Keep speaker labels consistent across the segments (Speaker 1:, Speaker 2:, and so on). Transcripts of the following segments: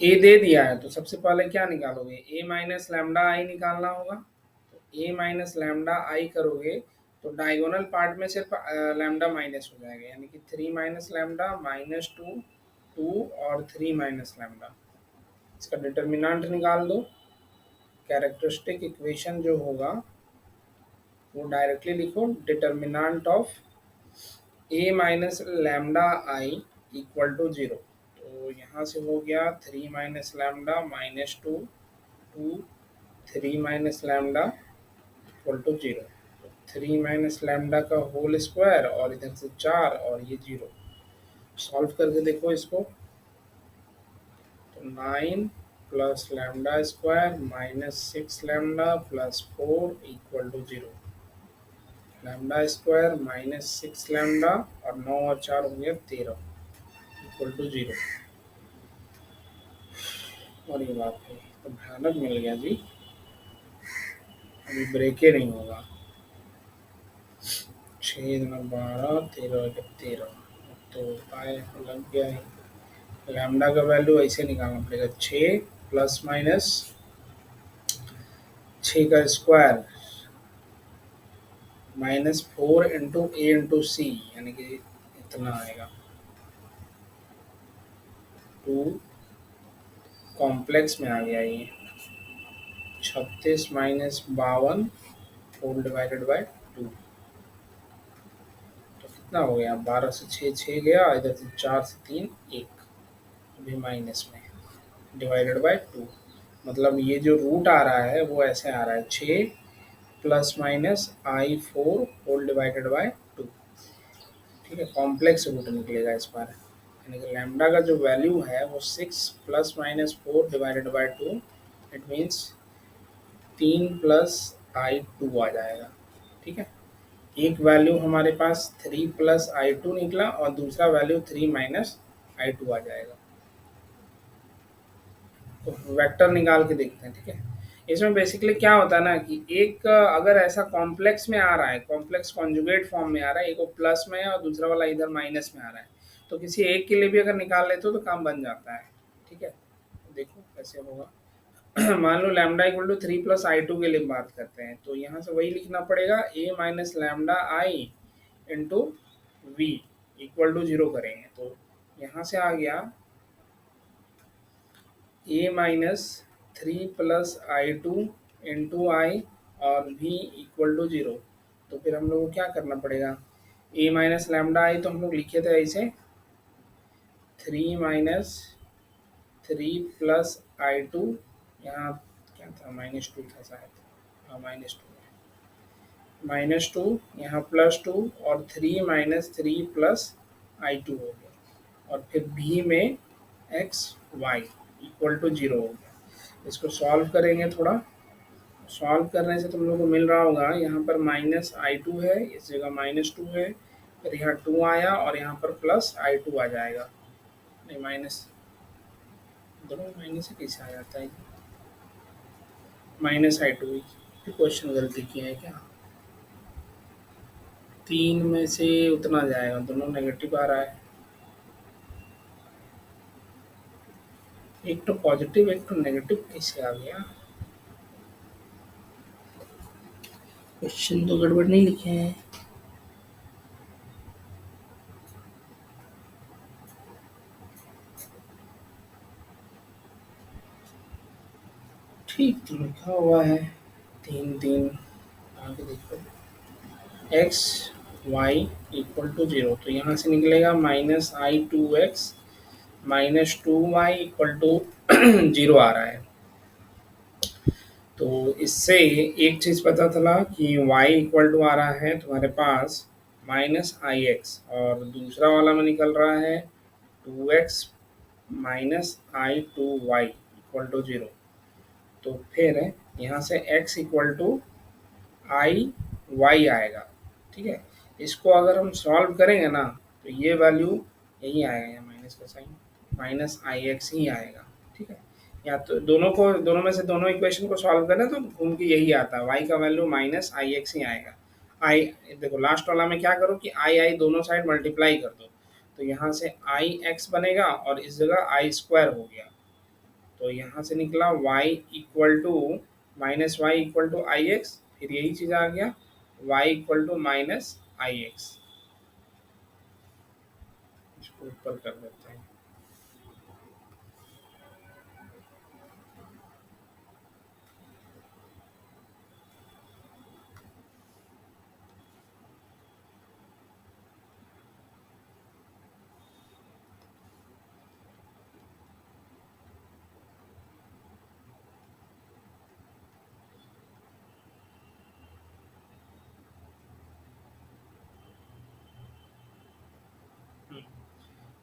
Speaker 1: ए दे दिया है तो सबसे पहले क्या निकालोगे, ए माइनस लैम्डा आई निकालना होगा। तो ए माइनस लैम्डा आई करोगे तो डायगोनल पार्ट में सिर्फ लैम्डा माइनस हो जाएगा, यानी कि 3 माइनस लैम्डा माइनस 2, 2 और 3 माइनस लैम्डा। इसका डिटर्मिनेंट निकाल दो। कैरेक्टरिस्टिक इक्वेशन जो होगा वो डायरेक्टली लिखो, determinant of A minus lambda I equal to 0। तो यहाँ से हो गया 3 minus lambda minus 2, 2, 3 minus lambda equal to 0। 3 minus lambda का होल स्क्वायर और इधर से 4 और ये 0। सॉल्व करके देखो इसको, तो 9 plus lambda square minus 6 lambda plus 4 equal to 0। Lambda square minus 6 lambda और 9 और 4 हो गया 13 इक्वल टू 0। और ये बात है तो भयानक मिल गया जी, अभी ब्रेक ही नहीं होगा। 6 12 13 13 तो पाए लग गया है। लैम्डा का वैल्यू ऐसे निकालना पड़ेगा, 6 प्लस माइनस 6 का स्क्वायर माइनस 4 इंटू ए इंटू सी, यानी कि इतना आएगा। 2 कॉम्प्लेक्स में आ गया ये, 36 माइनस 52 होल डिवाइडेड बाय 2। तो कितना हो गया, 12 से 6 6 गया, इधर से 4 से 3 1, अभी माइनस में डिवाइडेड बाय 2। मतलब ये जो रूट आ रहा है वो ऐसे आ रहा है, 6 plus minus I 4 whole divided by 2। ठीक है, कॉम्प्लेक्स रूट निकलेगा इस बार, यानी कि लैम्डा का जो वैल्यू है वो 6 plus minus 4 divided by 2, it means 3 plus i 2 आ जाएगा। ठीक है, एक वैल्यू हमारे पास 3 प्लस आई 2 निकला और दूसरा वैल्यू 3 माइनस आई 2 आ जाएगा। तो वेक्टर निकाल के देखते हैं। ठीक है, इसमें बेसिकली क्या होता है ना कि एक अगर ऐसा कॉम्प्लेक्स में आ रहा है, कॉम्प्लेक्स कॉन्जुगेट फॉर्म में आ रहा है, एक वो प्लस में है और दूसरा वाला इधर माइनस में आ रहा है, तो किसी एक के लिए भी अगर निकाल लेते हो तो काम बन जाता है। ठीक है, देखो कैसे होगा। मान लो lambda equal to 3 plus i 2 के लिए बात करते हैं, तो यहाँ से वही लिखना पड़ेगा, A minus lambda I into V equal to 0 करेंगे। तो यहाँ से आ गया A minus 3 plus i 2 into i और v इक्वल टू 0। तो फिर हम लोग को क्या करना पड़ेगा, ए माइनस लैम्डा आई तो हम लोग लिखे थे ऐसे, 3 माइनस 3 प्लस आई 2, यहाँ क्या था माइनस 2 था शायद, हाँ माइनस 2, माइनस 2 यहाँ प्लस 2 और 3 माइनस 3 प्लस आई 2 हो गया, और फिर v में x y इक्वल टू 0 हो गया। इसको सॉल्व करेंगे, थोड़ा सॉल्व करने से तुम लोग को मिल रहा होगा, यहाँ पर माइनस आई 2 है, इस जगह माइनस 2 है, फिर यहाँ 2 आया और यहाँ पर प्लस आई 2 आ जाएगा। नहीं माइनस, दोनों माइनस से कैसे आ जाता है, माइनस आई 2, क्वेश्चन गलती किया है क्या, 3 में से उतना जाएगा, दोनों नेगेटिव आ रहा है, एक तो पॉजिटिव एक तो नेगेटिव कैसे आ गया, क्वेश्चन तो गड़बड़ नहीं लिखे हैं। ठीक तो लिखा हुआ है, 3 3 आगे देखो, एक्स वाई इक्वल टू 0, तो यहाँ से निकलेगा minus I 2x minus 2y equal to 0 आ रहा है। तो इससे एक चीज़ पता चला कि y इक्वल टू आ रहा है तुम्हारे पास माइनस आई एक्स, और दूसरा वाला में निकल रहा है 2x minus I 2y equal to 0। तो फिर यहाँ से x equal to I Y आएगा। ठीक है, इसको अगर हम सॉल्व करेंगे ना तो ये वैल्यू यही आएगा, माइनस का साइन, माइनस आई एक्स ही आएगा। ठीक है, या तो दोनों में से दोनों इक्वेशन को सॉल्व करें तो घूम के यही आता है, वाई का वैल्यू माइनस आई एक्स ही आएगा। आई देखो लास्ट वाला में क्या करो कि आई आई दोनों साइड मल्टीप्लाई कर दो, तो यहाँ से आई एक्स बनेगा और इस जगह आई स्क्वायर हो गया। तो यहाँ से निकला y equal to minus y equal to i x, फिर यही चीज़ आ गया y equal to minus I x. इसको ऊपर कर देते हैं।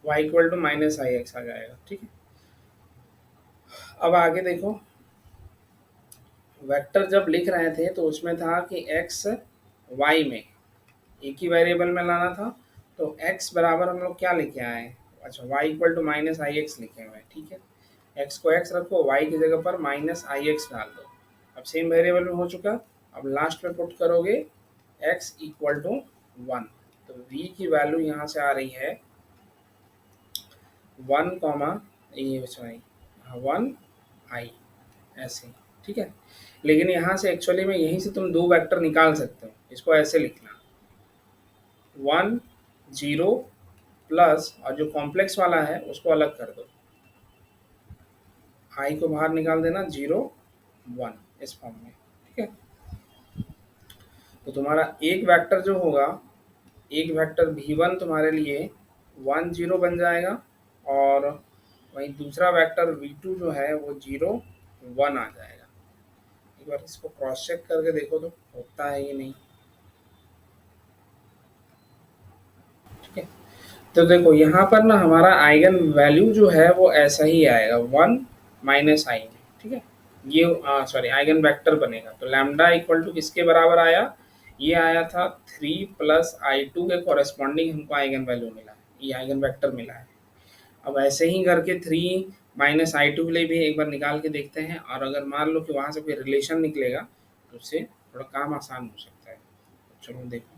Speaker 1: y equal to minus I x आ जाएगा। ठीक है, अब आगे देखो, वेक्टर जब लिख रहे थे तो उसमें था कि x y में एक ही वेरिएबल में लाना था, तो x बराबर हम लोग क्या लिखे आए हैं, अच्छा y equal to minus I X लिखे हुए हैं। ठीक है, x को x रखो, y की जगह पर माइनस आई एक्स डाल दो। अब सेम वेरिएबल में हो चुका, अब लास्ट में पुट करोगे x इक्वल टू 1, तो v की वैल्यू यहाँ से आ रही है 1 कॉमा ये सॉरी 1 आई ऐसे। ठीक है, लेकिन यहाँ से एक्चुअली में यहीं से तुम दो वेक्टर निकाल सकते हो, इसको ऐसे लिखना 1 0 प्लस और जो कॉम्प्लेक्स वाला है उसको अलग कर दो, आई को बाहर निकाल देना 0 1 इस फॉर्म में। ठीक है, तो तुम्हारा एक वेक्टर जो होगा, एक वेक्टर v1 तुम्हारे लिए 1 0 बन जाएगा, और वहीं दूसरा वेक्टर v2 जो है वो 0 1 आ जाएगा। एक बार इसको क्रॉस चेक करके देखो तो होता है ये नहीं। ठीक है, तो देखो यहाँ पर ना हमारा आइगन वैल्यू जो है वो ऐसा ही आएगा 1 माइनस आई। ठीक है, ये सॉरी आइगन वेक्टर बनेगा, तो लैम्डा इक्वल टू किसके बराबर आया, ये आया था 3 प्लस आई टू के कॉरेस्पॉन्डिंग हमको आइगन वैल्यू मिला है, ये आइगन वेक्टर मिला है। अब ऐसे ही करके 3 माइनस आई टू के लिए भी एक बार निकाल के देखते हैं, और अगर मान लो कि वहाँ से कोई रिलेशन निकलेगा तो उससे थोड़ा काम आसान हो सकता है। चलो देखो,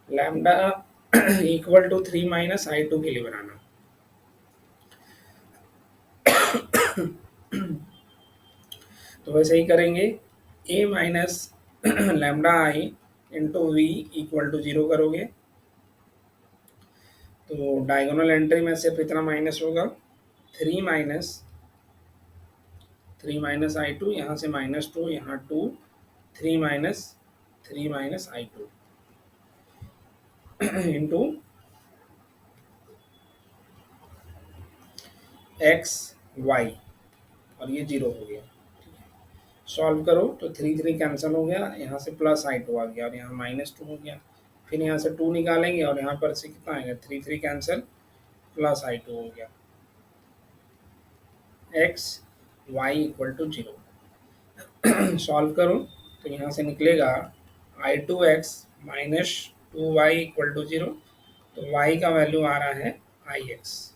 Speaker 1: lambda equal to 3 minus I two के लिए बनाना, तो वैसे ही करेंगे, a minus lambda I into V equal to 0 करोगे, तो डायगोनल एंट्री में सिर्फ इतना माइनस होगा, 3 माइनस आई टू, यहाँ से -2, यहाँ 2, 3 minus I two into x Y, और ये 0 हो गया। सॉल्व करो तो 3 कैंसिल हो गया, यहाँ से प्लस आई टू आ गया, और यहाँ -2 हो गया। फिर यहाँ से 2 निकालेंगे और यहाँ पर से कितना आएगा, 3 कैंसिल, प्लस आई टू हो गया, x Y equal to 0। Solve करो तो यहाँ से निकलेगा i two x minus 2 y equal to 0, तो वाई का वैल्यू आ रहा है आई एक्स।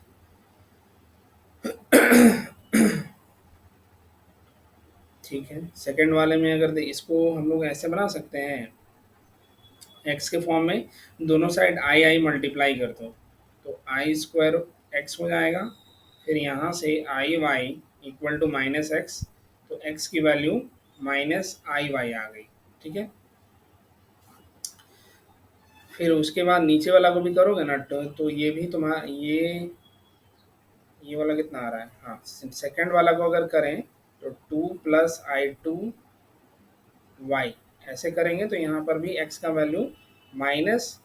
Speaker 1: ठीक है, सेकेंड वाले में अगर इसको हम लोग ऐसे बना सकते हैं, एक्स के फॉर्म में दोनों साइड आई आई मल्टीप्लाई कर दो, तो आई स्क्वायर एक्स हो जाएगा, फिर यहाँ से i y equal to minus x, तो एक्स की वैल्यू माइनस आई वाई आ गई। ठीक है, फिर उसके बाद नीचे वाला को भी करोगे ना, तो ये भी तुम्हारा ये वाला कितना आ रहा है, हाँ सेकेंड वाला को अगर करें तो 2 प्लस आई टू वाई ऐसे करेंगे, तो यहाँ पर भी x का वैल्यू माइनस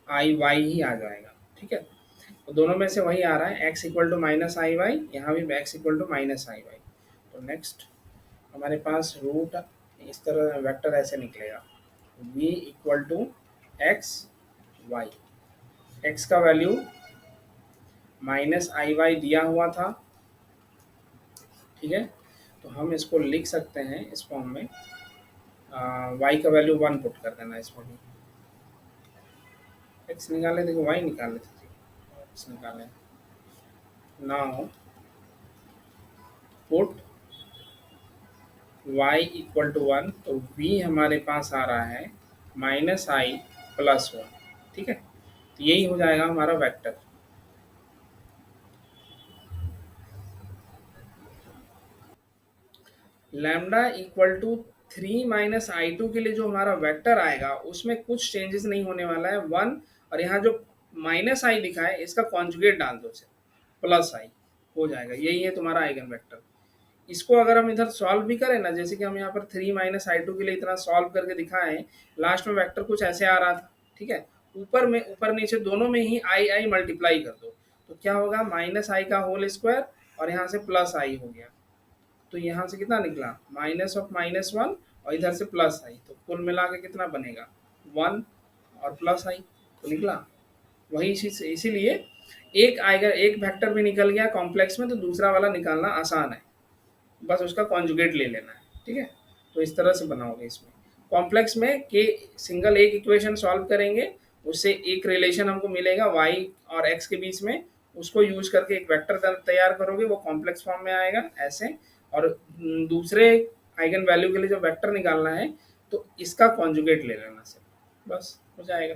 Speaker 1: आई वाई ही आ जाएगा। ठीक है, तो दोनों में से वही आ रहा है, x equal to minus I Y, यहाँ भी x equal to minus I Y. तो नेक्स्ट हमारे पास रूट इस तरह वेक्टर ऐसे निकलेगा, v equal to X Y, X का वैल्यू माइनस आई वाई दिया हुआ था। ठीक है, तो हम इसको लिख सकते हैं इस फॉर्म में, वाई का वैल्यू 1 पुट कर देना इसमें भी, एक्स निकाले, देखो वाई निकाले थे, एक्स निकाले, now put y equal to 1, तो v हमारे पास आ रहा है माइनस आई प्लस 1। ठीक है, तो यही हो जाएगा हमारा vector. Lambda equal to 3 - i2 के लिए जो हमारा वेक्टर आएगा उसमें कुछ चेंजेस नहीं होने वाला है, 1, और यहाँ जो -i दिखा है इसका कॉन्जुगेट डाल दो, +i हो जाएगा, यही है तुम्हारा आइगन वेक्टर। इसको अगर हम इधर सॉल्व भी करें ना, जैसे कि हम यहाँ पर 3 - i2 के लिए इतना सॉल्व करके दिखाए, लास्ट में वेक्टर कुछ ऐसे आ रहा था, ठीक है। ऊपर नीचे दोनों में ही आई मल्टीप्लाई कर दो, तो क्या होगा, -i का होल स्क्वायर और यहाँ से +i हो गया, तो यहाँ से कितना निकला, -(-1) और इधर से +i, तो कुल मिला के कितना बनेगा, 1 और +i, तो निकला वही चीज। इसीलिए एक वेक्टर भी निकल गया कॉम्प्लेक्स में, तो दूसरा वाला निकालना आसान है, बस उसका कॉन्जुगेट ले लेना है, ठीक है। तो इस तरह से बनाओगे इसमें कॉम्प्लेक्स में कि सिंगल एक इक्वेशन सॉल्व करेंगे, उससे एक रिलेशन हमको मिलेगा y और x के बीच में, उसको यूज करके एक वेक्टर तैयार करोगे, वो कॉम्प्लेक्स फॉर्म में आएगा ऐसे, और दूसरे आइगन वैल्यू के लिए जो वेक्टर निकालना है तो इसका कॉन्जुगेट ले लेना से, बस हो जाएगा,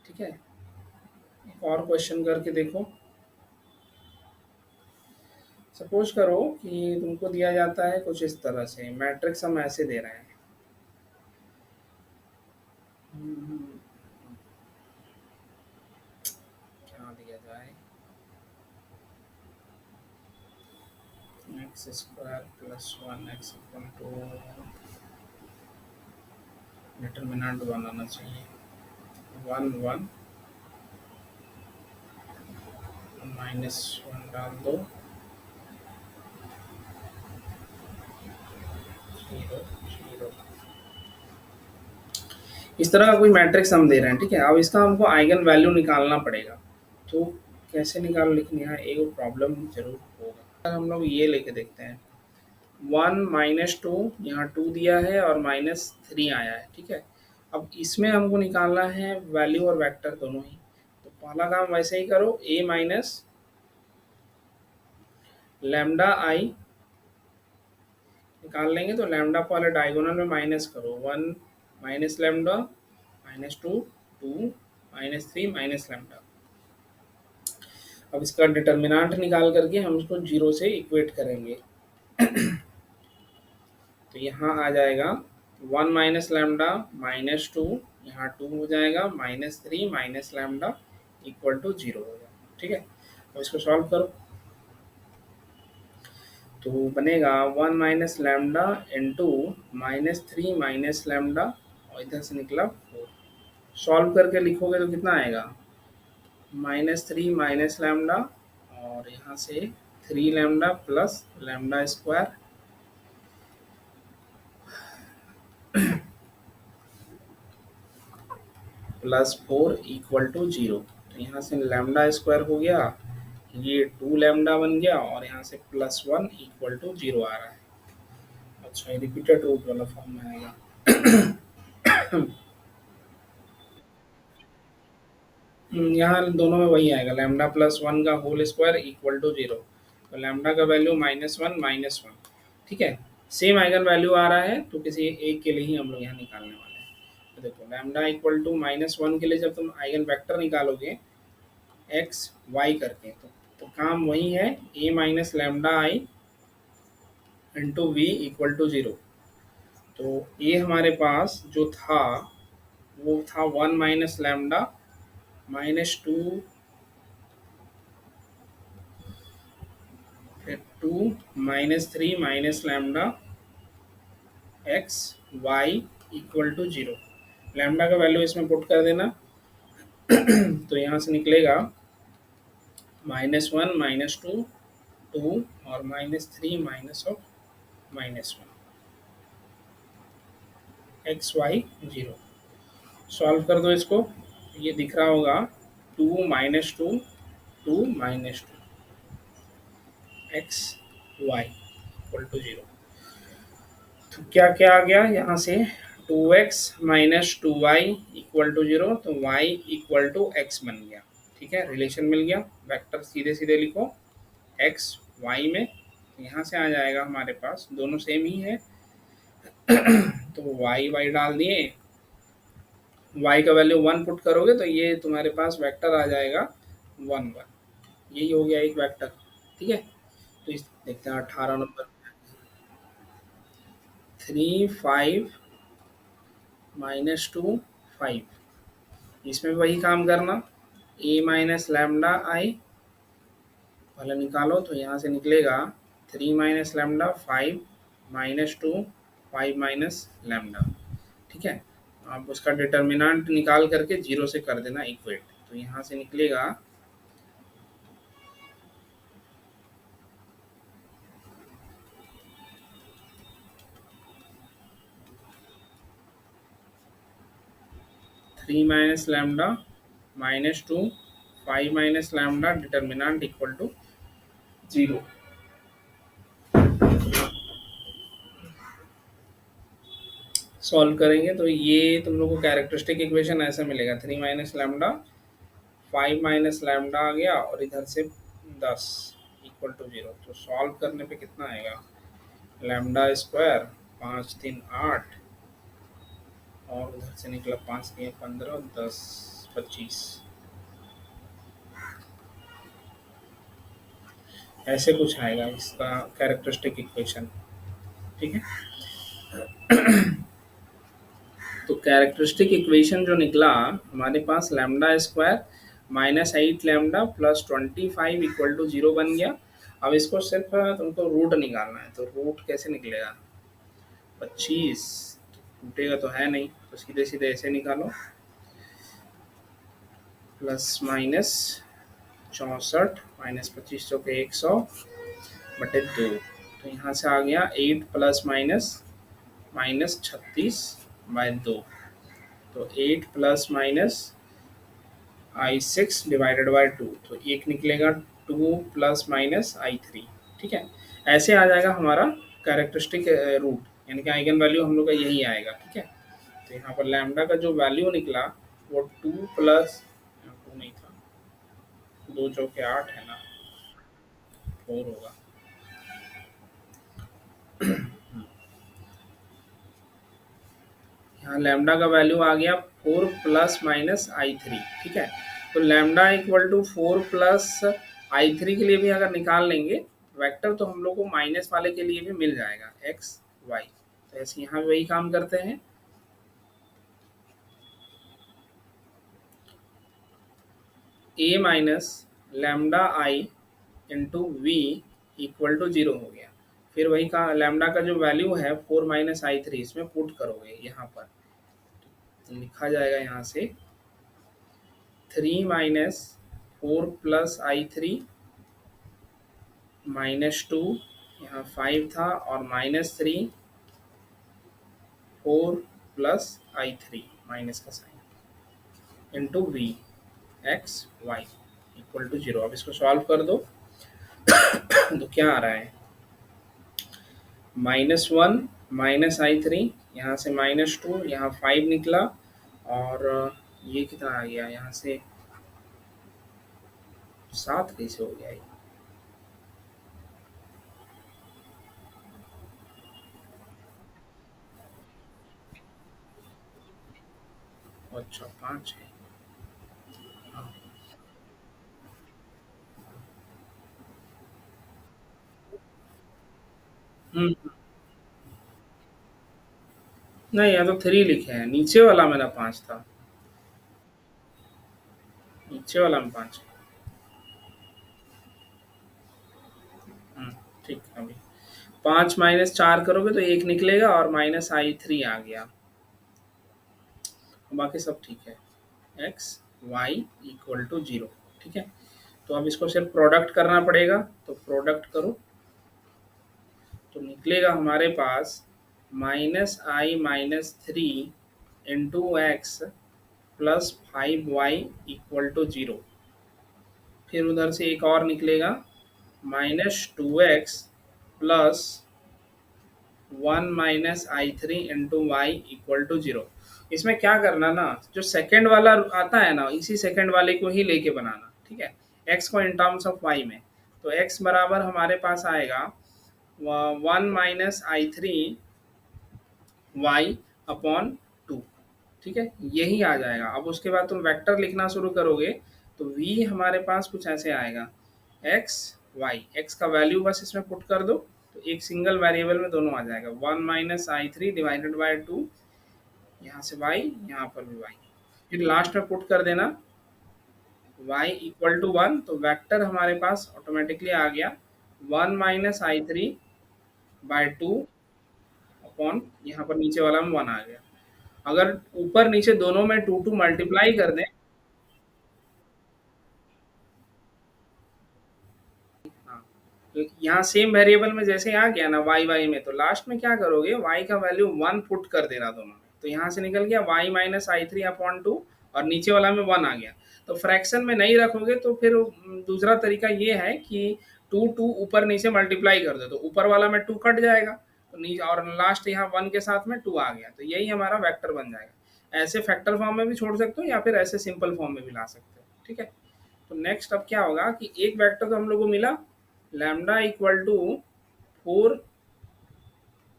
Speaker 1: ठीक है। एक और क्वेश्चन करके देखो। सपोज करो कि तुमको दिया जाता है कुछ इस तरह से, मैट्रिक्स हम ऐसे दे रहे हैं, क्या दिया जाए, x² + 1 x equal to, determinant 1 आना चाहिए, 1 1 -1 डाल दो, 0 0, इस तरह का कोई मैट्रिक्स हम दे रहे हैं, ठीक है। अब इसका हमको आइगन वैल्यू निकालना पड़ेगा, तो कैसे निकालो, लेकिन यहाँ एक प्रॉब्लम जरूर होगा। हम लोग ये लेके देखते हैं, 1 - 2, यहाँ 2 दिया है और -3 आया है, ठीक है। अब इसमें हमको निकालना है वैल्यू और वेक्टर दोनों ही, तो पहला काम वैसे ही करो, a माइनस लैम्डा आई निकाल लेंगे, तो लैम्डा पहले डायगोनल में माइनस करो, 1 - लैम्डा -2 2 -3 -लैम्डा। अब इसका डिटर्मिनेंट निकाल करके हम इसको 0 से इक्वेट करेंगे, तो यहाँ आ जाएगा 1 - लैम्डा -2, यहाँ 2 हो जाएगा, -3 लैम्डा इक्वल टू 0 हो जाएगा, ठीक है। अब इसको सॉल्व करो, तो बनेगा 1 - लैम्डा इंटू -3 लैम्डा, और इधर से निकला 4, सॉल्व करके लिखोगे तो कितना आएगा, -3 लैम्डा, और यहाँ से 3 lambda plus lambda square +4 equal to 0, तो यहाँ से लैम्डा स्क्वायर हो गया, ये 2 लैम्डा बन गया, और यहाँ से +1 इक्वल टू 0 आ रहा है। अच्छा, ये रिपीटेड रूट वाला फॉर्म में आएगा। यहाँ दोनों में वही आएगा, λ+1 का होल स्क्वायर इक्वल टू 0, तो लैम्डा का वैल्यू -1 ठीक है। सेम आइगन वैल्यू आ रहा है, तो किसी एक के लिए ही हम लोग यहाँ निकालने वाले हैं। तो देखो लैम्डा इक्वल टू -1 के लिए जब तुम आइगन वेक्टर निकालोगे एक्स वाई करके, तो काम वही है, a minus lambda I into V equal to 0। तो ये हमारे पास जो था वो था 1 - लैम्डा -2, फिर 2 -3 lambda X Y equal to 0। Lambda का वैल्यू इसमें पुट कर देना, तो यहाँ से निकलेगा -1 -2 2 और -3 -1 एक्स वाई 0। सॉल्व कर दो इसको, ये दिख रहा होगा 2 -2 2 -2 एक्स वाई इक्वल टू 0। तो क्या क्या आ गया यहाँ से, 2x - 2y इक्वल टू 0, तो y इक्वल टू x बन गया, ठीक है। रिलेशन मिल गया, वेक्टर सीधे सीधे लिखो x y में, तो यहाँ से आ जाएगा हमारे पास, दोनों सेम ही है, तो y डाल दिए, y का वैल्यू 1 पुट करोगे तो ये तुम्हारे पास वेक्टर आ जाएगा 1 1, यही हो गया एक वेक्टर, ठीक है। तो इस देखते हैं 18 नंबर, 3 5 -2 5, इसमें भी वही काम करना, ए माइनस लैम्डा आई पहले निकालो, तो यहाँ से निकलेगा 3 - λ 5 - 2 5 - λ, ठीक है। आप उसका डिटर्मिनेंट निकाल करके जीरो से कर देना इक्वेट, तो यहाँ से निकलेगा 3 - λ -2 5 - λ determinant equal to zero. Solve करेंगे तो ये तुम लोग को कैरेक्टरिस्टिक इक्वेशन ऐसा मिलेगा, 3 - λ 5 - λ आ गया और इधर से 10 इक्वल टू जीरो। तो सॉल्व करने पे कितना आएगा, लैम्डा स्क्वायर 5 3 8 और उधर से निकला 5 3 15 10 25, ऐसे कुछ आएगा इसका कैरेक्टरिस्टिक इक्वेशन, ठीक है। तो कैरेक्टरिस्टिक इक्वेशन जो निकला हमारे पास, lambda square -8 λ plus 25 equal to zero बन गया। अब इसको सिर्फ तुमको रूट निकालना है, तो रूट कैसे निकलेगा, 25 टूटेगा तो है नहीं, तो सीधे सीधे ऐसे निकालो, प्लस माइनस 64 -25 चौके 100/2, तो यहाँ से आ गया 8 प्लस माइनस -36/2, तो 8 प्लस माइनस I6/2, तो एक निकलेगा 2 प्लस माइनस I3, ठीक है। ऐसे आ जाएगा हमारा कैरेक्टरिस्टिक रूट, यानी कि आइगन वैल्यू हम लोग का यही आएगा, ठीक है। तो यहाँ पर लैम्डा का जो वैल्यू निकला वो 2 प्लस 2 नहीं था, 2 चौके 8 है ना, 4 होगा। यहाँ लैम्डा का वैल्यू आ गया 4 प्लस माइनस I3, ठीक है। तो lambda equal to 4 plus I3 के लिए भी अगर निकाल लेंगे वेक्टर, तो हम लोग को माइनस वाले के लिए भी मिल जाएगा एक्स वाई, तो ऐसे यहाँ भी वही काम करते हैं। A minus lambda I into V equal to zero हो गया, फिर वही का लैम्डा का जो वैल्यू है 4 माइनस I3 इसमें पुट करोगे यहाँ पर, तो लिखा जाएगा यहाँ से 3 - 4 प्लस I3 -2, यहाँ 5 था और -3 4 प्लस I3 माइनस का sign into V X Y equal to zero. अब इसको सॉल्व कर दो तो क्या आ रहा है, -1 -I3, यहाँ से -2, यहाँ 5 निकला और ये कितना आ गया, यहाँ से 7 कैसे हो गया ये, अच्छा 5 है, हाँ। नहीं, यहाँ तो 3 लिखे हैं, नीचे वाला मेरा 5 था, नीचे वाला में 5 है। हम्म, ठीक है। अभी 5 माइनस 4 करोगे तो 1 निकलेगा और -I3 आ गया, बाकी सब ठीक है, X Y equal to zero, ठीक है। तो अब इसको सिर्फ प्रोडक्ट करना पड़ेगा, तो प्रोडक्ट करो तो निकलेगा हमारे पास -I - 3 into X plus 5y equal to zero, फिर उधर से एक और निकलेगा -2x plus 1 - I3 into Y equal to zero. इसमें क्या करना ना, जो सेकंड वाला आता है ना, इसी सेकंड वाले को ही लेके बनाना, ठीक है, x को इन टर्म्स ऑफ y में। तो x बराबर हमारे पास आएगा 1 - I3 y/2, ठीक है, यही आ जाएगा। अब उसके बाद तुम वेक्टर लिखना शुरू करोगे तो v हमारे पास कुछ ऐसे आएगा, x वाई, एक्स का वैल्यू बस इसमें पुट कर दो, तो एक सिंगल वेरिएबल में दोनों आ जाएगा, 1 minus I three divided by 2, यहाँ से वाई, यहाँ पर भी वाई, फिर लास्ट में पुट कर देना y इक्वल टू 1, तो वेक्टर हमारे पास ऑटोमेटिकली आ गया 1 minus I three by two upon, यहाँ पर नीचे वाला में 1 आ गया। अगर ऊपर नीचे दोनों में टू टू मल्टीप्लाई कर दें, हाँ, तो यहाँ सेम वेरिएबल में जैसे आ गया ना वाई वाई में, तो लास्ट में क्या करोगे, वाई का वैल्यू 1 पुट कर देना दोनों में, तो यहाँ से निकल गया Y minus I three upon two, और नीचे वाला में 1 आ गया। तो फ्रैक्शन में नहीं रखोगे तो फिर दूसरा तरीका ये है कि टू टू ऊपर नीचे मल्टीप्लाई कर दो, तो ऊपर वाला में 2 कट जाएगा, तो नीचे और लास्ट यहाँ 1 के साथ में 2 आ गया, तो यही हमारा वेक्टर बन जाएगा। ऐसे फैक्टर फॉर्म में भी छोड़ सकते हो या फिर ऐसे सिंपल फॉर्म में भी ला सकते हो, ठीक है। तो नेक्स्ट अब क्या होगा कि एक वेक्टर तो हम लोग को मिला lambda equal to 4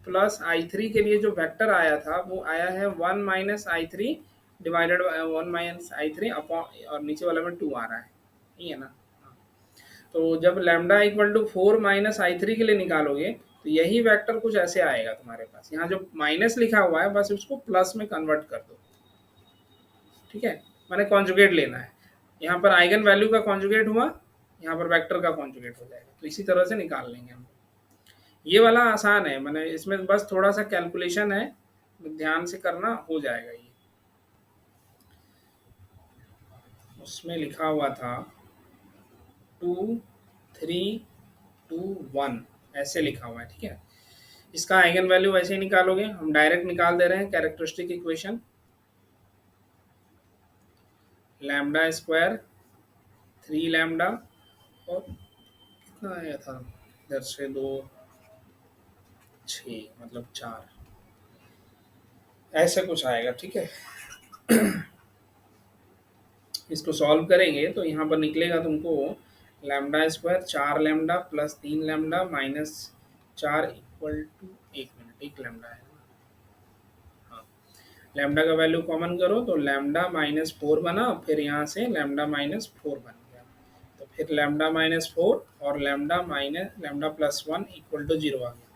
Speaker 1: plus I three के लिए जो वेक्टर आया था वो आया है 1 minus I three divided by 1 minus I three upon, और नीचे वाला में 2 आ रहा है, ये है ना। हाँ। तो जब lambda equal to 4 minus I three के लिए निकालोगे तो यही वेक्टर कुछ ऐसे आएगा तुम्हारे पास, यहाँ जो माइनस लिखा हुआ है बस उसको प्लस में कन्वर्ट कर दो, ठीक है, मैंने कॉन्जुगेट लेना है, यहाँ पर आइगन वैल्यू का कॉन्जुगेट हुआ, यहाँ पर वेक्टर का कॉन्जुगेट हो जाएगा, तो इसी तरह से निकाल लेंगे हम। ये वाला आसान है, मैंने इसमें बस थोड़ा सा कैलकुलेशन है, ध्यान से करना, हो जाएगा ये। उसमें लिखा हुआ था 2 3 2 1 ऐसे लिखा हुआ है, ठीक है। इसका आइगन वैल्यू वैसे ही निकालोगे, हम डायरेक्ट निकाल दे रहे हैं characteristic equation, lambda square 3 lambda और कितना आया था इधर से 2 6 मतलब 4, ऐसे कुछ आएगा, ठीक है। इसको सॉल्व करेंगे तो यहाँ पर निकलेगा तुमको lambda square 4 lambda plus 3 lambda minus 4 equal to, एक मिनट, एक लैम्डा है, हाँ, लैम्डा का वैल्यू कॉमन करो तो लैम्डा माइनस 4 बना, फिर यहाँ से लैम्डा माइनस 4 बन गया, तो फिर लैम्डा माइनस 4 और लैम्डा प्लस 1 इक्वल टू 0 आ गया।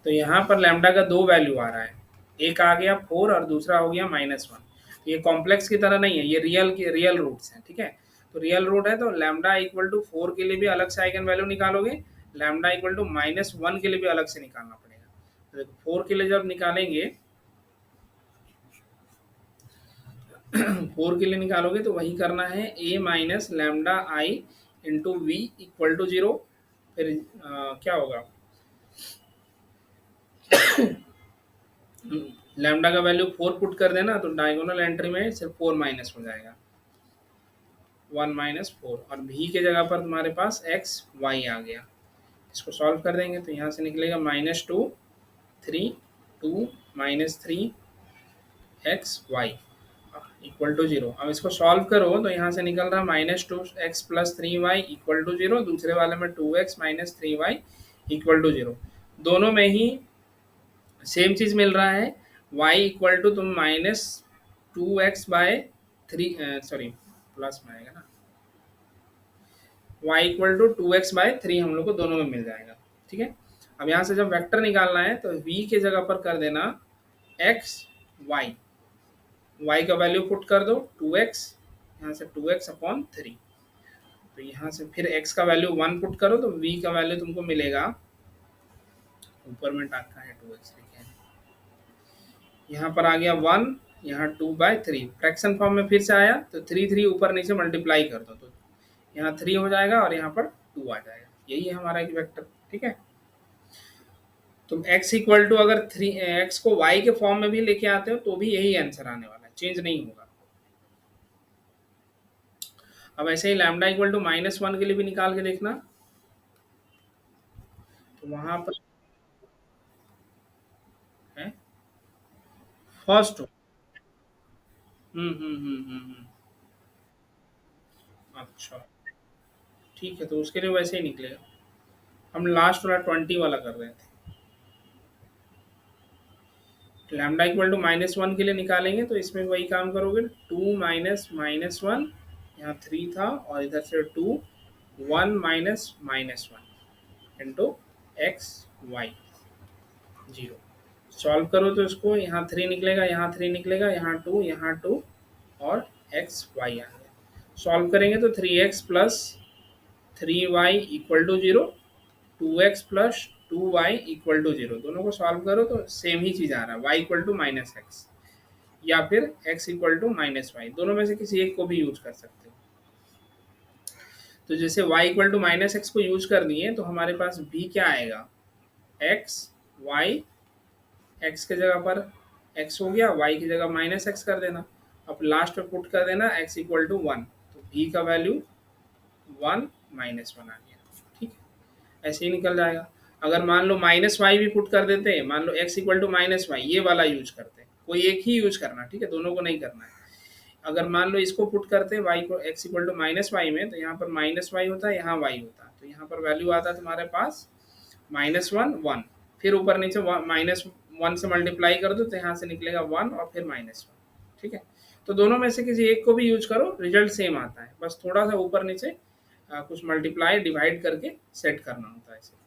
Speaker 1: तो यहाँ पर लैम्डा का दो वैल्यू आ रहा है, एक आ गया 4 और दूसरा हो गया -1। ये कॉम्प्लेक्स की तरह नहीं है, ये रियल रूट्स हैं, ठीक है। तो रियल रूट है तो लैम्डा इक्वल टू 4 के लिए भी अलग से आइगन वैल्यू निकालोगे, लैम्डा इक्वल टू -1 के लिए भी अलग से निकालना पड़ेगा। तो देखो 4 के लिए जब निकालेंगे 4 के लिए निकालोगे तो वही करना है, a minus lambda I into V equal to 0, फिर क्या होगा, लैम्डा का वैल्यू 4 पुट कर देना, तो डायगोनल एंट्री में सिर्फ 4 माइनस हो जाएगा, 1 माइनस 4, और भी के जगह पर तुम्हारे पास x y आ गया। इसको सॉल्व कर देंगे तो यहाँ से निकलेगा -2 3 2 -3 एक्स वाई इक्वल टू 0। अब इसको सॉल्व करो तो यहाँ से निकल रहा -2x plus 3y equal to 0, दूसरे वाले में 2x minus 3y equal to 0, दोनों में ही सेम चीज़ मिल रहा है, y इक्वल टू तुम -2x बाय 3, सॉरी प्लस में आएगा ना, y equal to 2x bye 3 हम लोग को दोनों में मिल जाएगा, ठीक है। अब यहाँ से जब वेक्टर निकालना है तो v के जगह पर कर देना x y, y का वैल्यू पुट कर दो 2x, यहाँ से 2x अपॉन 3, तो यहाँ से फिर x का वैल्यू 1 पुट करो तो v का वैल्यू तुमको मिलेगा, ऊपर में टाका है 2x लिखे हैं, यहाँ पर आ गया 1, यहाँ 2/3, फ्रैक्शन फॉर्म में फिर से आया तो 3 3 ऊपर नीचे मल्टीप्लाई कर दो, तो यहाँ 3 हो जाएगा और यहाँ पर 2 आ जाएगा, यही है हमारा एक वेक्टर, ठीक है। तुम x इक्वल टू अगर 3 x को y के फॉर्म में भी लेके आते हो तो भी यही आंसर आने वाला है, चेंज नहीं होगा। अब ऐसे ही लैम्डा इक्वल टू -1 के लिए भी निकाल के देखना, तो वहां पर है फर्स्ट, अच्छा ठीक है, तो उसके लिए वैसे ही निकलेगा, हम लास्ट वाला 20 वाला कर रहे थे। लैम्डा इक्वल टू -1 के लिए निकालेंगे तो इसमें वही काम करोगे, 2 माइनस -1, यहाँ 3 था और इधर से 2 1 minus -1, into x y 0। Solve करो तो इसको, यहाँ 3 निकलेगा, यहाँ 3 निकलेगा, यहाँ 2 और एक्स वाई आ गया। सॉल्व करेंगे तो 3x plus 3y equal to 0, 2x plus 2y equal to 0। दोनों को सॉल्व करो तो सेम ही चीज़ आ रहा है, y equal to minus x या फिर x equal to minus y, दोनों में से किसी एक को भी यूज कर सकते हो। तो जैसे y equal to minus x को यूज कर लिए तो हमारे पास b क्या आएगा, x y, x के जगह पर x हो गया, y की जगह माइनस एक्स कर देना, अब लास्ट में पुट कर देना x इक्वल टू 1, तो b का वैल्यू 1 माइनस 1 आ गया। ठीक है, ऐसे ही निकल जाएगा। अगर मान लो माइनस वाई भी पुट कर देते हैं, मान लो x equal to minus y, ये वाला यूज करते हैं, कोई एक ही यूज करना, ठीक है, दोनों को नहीं करना है। अगर मान लो इसको पुट करते हैं y को x equal to minus y में, तो यहाँ पर माइनस वाई होता है, यहाँ y होता है, तो यहाँ पर वैल्यू आता है तुम्हारे पास -1 फिर ऊपर नीचे -1 से मल्टीप्लाई कर दो तो यहाँ से निकलेगा 1 और फिर -1। ठीक है, तो दोनों में से किसी एक को भी यूज करो, रिजल्ट सेम आता है, बस थोड़ा सा ऊपर नीचे कुछ मल्टीप्लाई डिवाइड करके सेट करना होता है इसे।